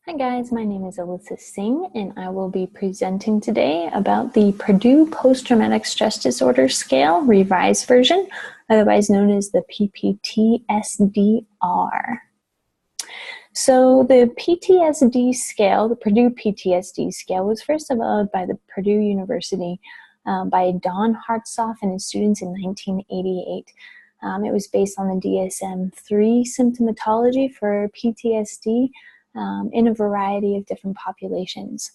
Hi guys, my name is Alyssa Singh and I will be presenting today about the Purdue Post-Traumatic Stress Disorder Scale revised version, otherwise known as the PPTSD-R. So the PTSD scale, the Purdue PTSD scale, was first developed by the Purdue University by Don Hartsoff and his students in 1988. It was based on the DSM-3 symptomatology for PTSD in a variety of different populations.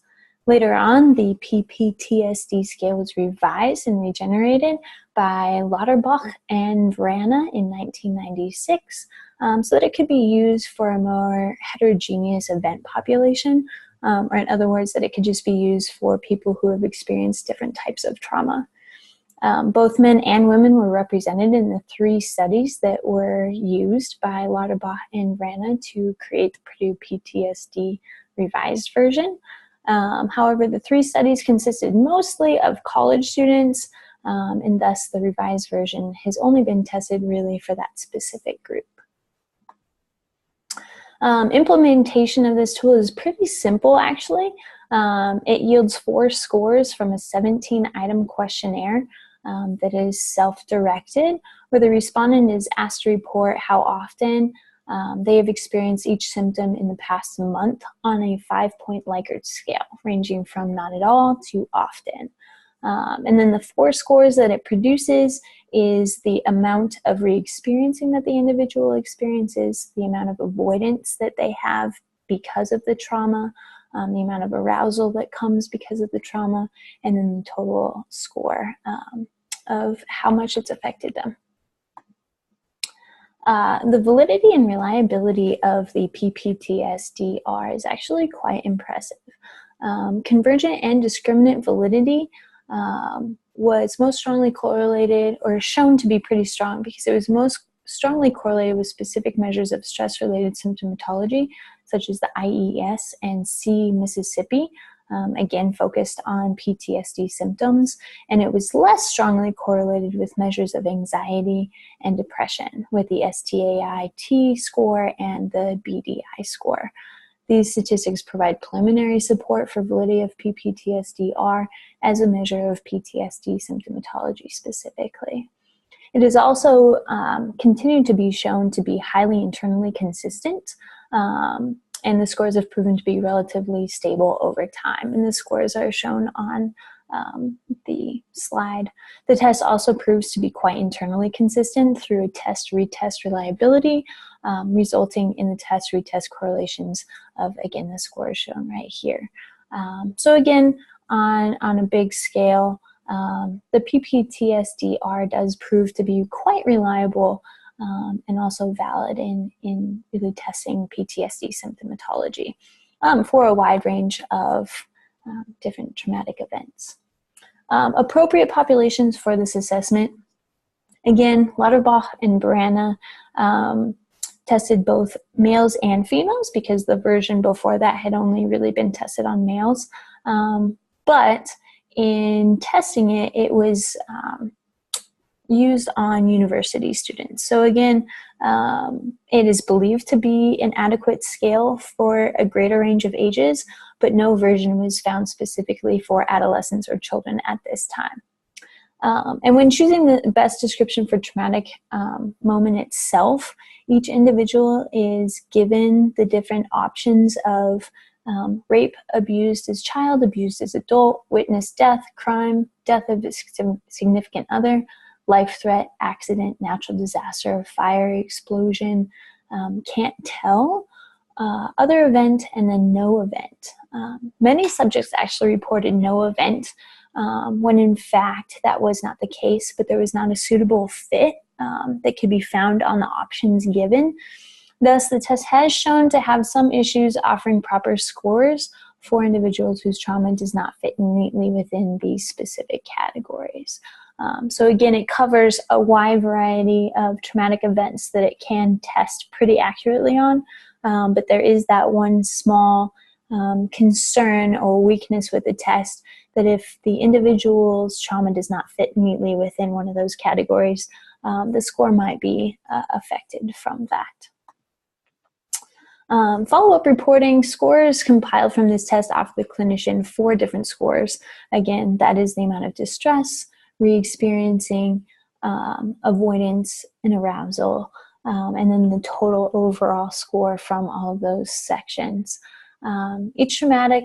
Later on, the PPTSD scale was revised and regenerated by Lauterbach and Vrana in 1996 so that it could be used for a more heterogeneous event population, or in other words, that it could just be used for people who have experienced different types of trauma. Both men and women were represented in the 3 studies that were used by Lauterbach and Vrana to create the Purdue PTSD revised version. However, the 3 studies consisted mostly of college students, and thus the revised version has only been tested really for that specific group. Implementation of this tool is pretty simple, actually. It yields 4 scores from a 17-item questionnaire that is self-directed, where the respondent is asked to report how often they have experienced each symptom in the past month on a 5-point Likert scale, ranging from not at all to often. And then the 4 scores that it produces is the amount of re-experiencing that the individual experiences, the amount of avoidance that they have because of the trauma, the amount of arousal that comes because of the trauma, and then the total score of how much it's affected them. The validity and reliability of the PPTSD-R is actually quite impressive. Convergent and discriminant validity was most strongly correlated, or shown to be pretty strong, because it was most strongly correlated with specific measures of stress-related symptomatology, such as the IES and C-Mississippi, again focused on PTSD symptoms, and it was less strongly correlated with measures of anxiety and depression, with the STAI-T score and the BDI score. These statistics provide preliminary support for validity of PPTSD-R as a measure of PTSD symptomatology specifically. It has also continued to be shown to be highly internally consistent, and the scores have proven to be relatively stable over time. And the scores are shown on the slide. The test also proves to be quite internally consistent through a test-retest reliability, resulting in the test-retest correlations of, again, the scores shown right here. So again, on a big scale, the PPTSD-R does prove to be quite reliable and also valid in really testing PTSD symptomatology for a wide range of different traumatic events. Appropriate populations for this assessment. Again, Lauterbach and Vrana tested both males and females, because the version before that had only really been tested on males. But in testing it, it was used on university students. So again, it is believed to be an adequate scale for a greater range of ages, but no version was found specifically for adolescents or children at this time. And when choosing the best description for traumatic moment itself, each individual is given the different options of rape, abused as child, abused as adult, witness death, crime, death of a significant other, life threat, accident, natural disaster, fire, explosion, can't tell, other event, and then no event. Many subjects actually reported no event, when in fact that was not the case, but there was not a suitable fit that could be found on the options given. Thus, the test has shown to have some issues offering proper scores for individuals whose trauma does not fit neatly within these specific categories. So again, it covers a wide variety of traumatic events that it can test pretty accurately on, but there is that one small concern or weakness with the test, that if the individual's trauma does not fit neatly within one of those categories, the score might be affected from that. Follow-up reporting scores compiled from this test offer the clinician 4 different scores. Again, that is the amount of distress, re-experiencing, avoidance, and arousal, and then the total overall score from all of those sections. Each traumatic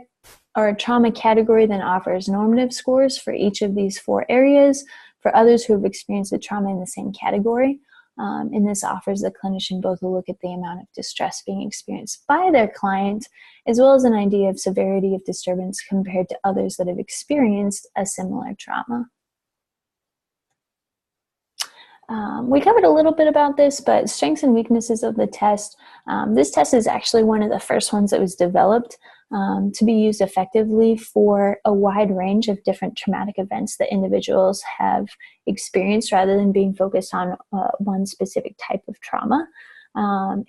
or trauma category then offers normative scores for each of these 4 areas for others who have experienced the trauma in the same category. And this offers the clinician both a look at the amount of distress being experienced by their client, as well as an idea of severity of disturbance compared to others that have experienced a similar trauma. We covered a little bit about this, but strengths and weaknesses of the test. This test is actually one of the first ones that was developed to be used effectively for a wide range of different traumatic events that individuals have experienced rather than being focused on one specific type of trauma.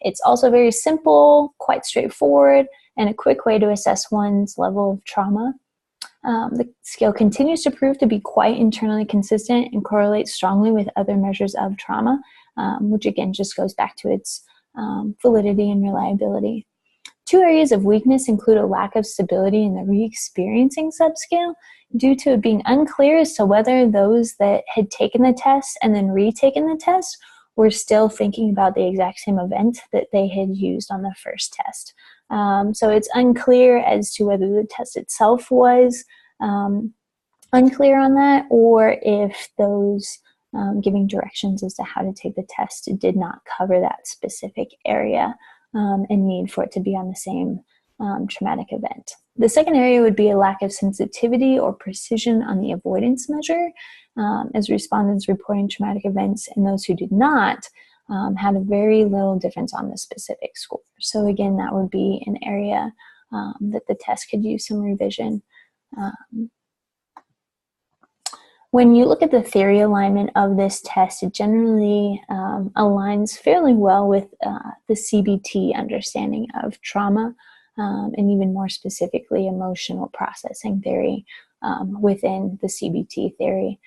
It's also very simple, quite straightforward, and a quick way to assess one's level of trauma. The scale continues to prove to be quite internally consistent and correlates strongly with other measures of trauma, which again just goes back to its validity and reliability. 2 areas of weakness include a lack of stability in the re-experiencing subscale due to it being unclear as to whether those that had taken the test and then retaken the test were still thinking about the exact same event that they had used on the first test. So it's unclear as to whether the test itself was unclear on that, or if those giving directions as to how to take the test did not cover that specific area and need for it to be on the same traumatic event. The second area would be a lack of sensitivity or precision on the avoidance measure, as respondents reporting traumatic events and those who did not had a very little difference on the specific score. So again, that would be an area that the test could use some revision. When you look at the theory alignment of this test, it generally aligns fairly well with the CBT understanding of trauma, and even more specifically, emotional processing theory within the CBT theory.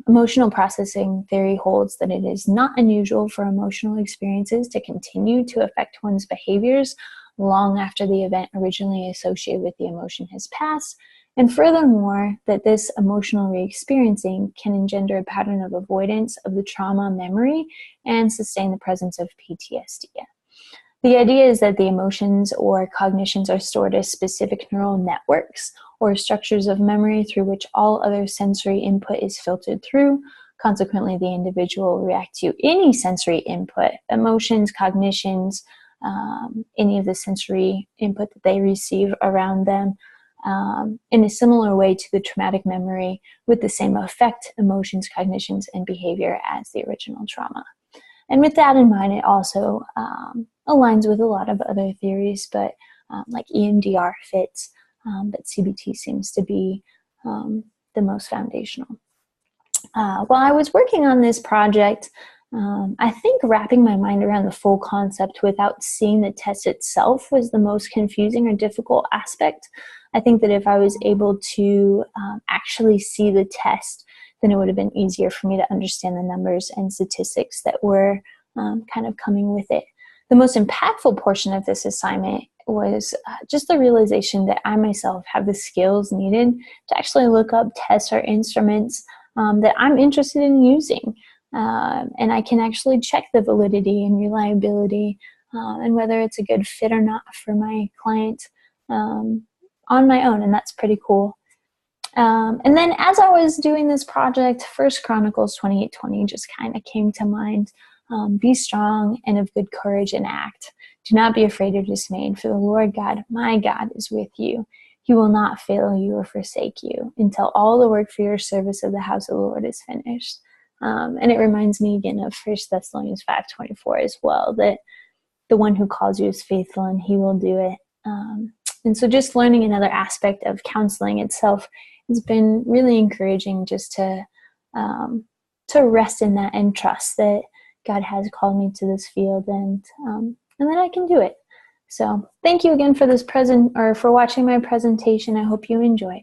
Emotional processing theory holds that it is not unusual for emotional experiences to continue to affect one's behaviors long after the event originally associated with the emotion has passed, and furthermore, that this emotional re-experiencing can engender a pattern of avoidance of the trauma memory and sustain the presence of PTSD. The idea is that the emotions or cognitions are stored as specific neural networks or structures of memory through which all other sensory input is filtered through. Consequently, the individual will react to any sensory input, emotions, cognitions, any of the sensory input that they receive around them, in a similar way to the traumatic memory, with the same effect, emotions, cognitions, and behavior as the original trauma. And with that in mind, it also aligns with a lot of other theories, but like EMDR fits, but CBT seems to be the most foundational. While I was working on this project, I think wrapping my mind around the full concept without seeing the test itself was the most confusing or difficult aspect. I think that if I was able to actually see the test, then it would have been easier for me to understand the numbers and statistics that were kind of coming with it. The most impactful portion of this assignment was just the realization that I myself have the skills needed to actually look up tests or instruments that I'm interested in using. And I can actually check the validity and reliability and whether it's a good fit or not for my client on my own, and that's pretty cool. And then as I was doing this project, 1 Chronicles 28:20 just kind of came to mind. Be strong and of good courage and act. Do not be afraid or dismayed, for the Lord God, my God, is with you. He will not fail you or forsake you until all the work for your service of the house of the Lord is finished. And it reminds me again of 1 Thessalonians 5:24 as well, that the one who calls you is faithful and he will do it. And so just learning another aspect of counseling itself has been really encouraging, just to rest in that and trust that God has called me to this field, and that I can do it. So thank you again for this for watching my presentation. I hope you enjoyed.